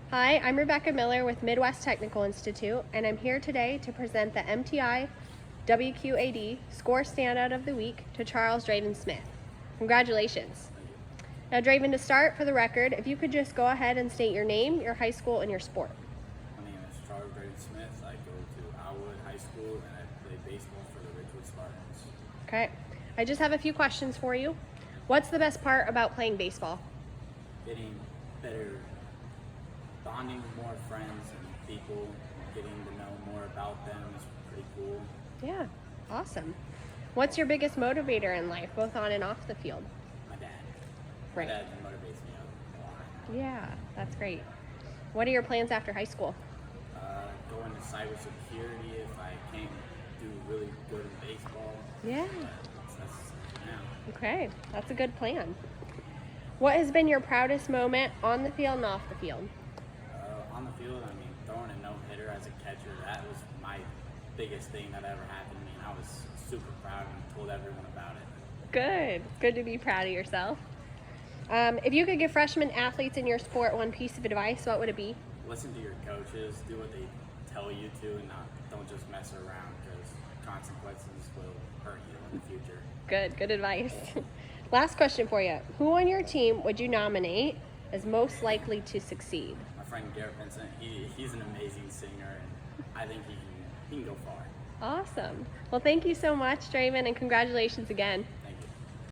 Hi, I'm Rebecca Miller with Midwest Technical Institute, and I'm here today to present the MTI WQAD Score Standout of the Week to Charles Draven Smith. Congratulations. Now Draven, to start, for the record, if you could just go ahead and state your name, your high school, and your sport. My name is Charles Draven Smith. I go to AlWood High School and I play baseball for the Spartans. Okay, I just have a few questions for you. What's the best part about playing baseball? Getting better, bonding with more friends and people, getting to know more about them is pretty cool. Yeah, awesome. What's your biggest motivator in life, both on and off the field? My dad. Right. My dad motivates me a lot. Yeah, that's great. What are your plans after high school? Go into cybersecurity if I can't do really good in baseball. Yeah. That's now. Okay, that's a good plan. What has been your proudest moment on the field and off the field? On the field, I mean, throwing a no-hitter as a catcher, that was my biggest thing that ever happened to me, and I was super proud and told everyone about it. Good. Good to be proud of yourself. If you could give freshman athletes in your sport one piece of advice, what would it be? Listen to your coaches, do what they tell you to, and don't just mess around, because consequences will hurt you in the future. Good advice. Last question for you. Who on your team would you nominate as most likely to succeed? My friend Garrett Vincent, he's an amazing singer, and I think he can go far. Awesome. Well, thank you so much, Draven, and congratulations again.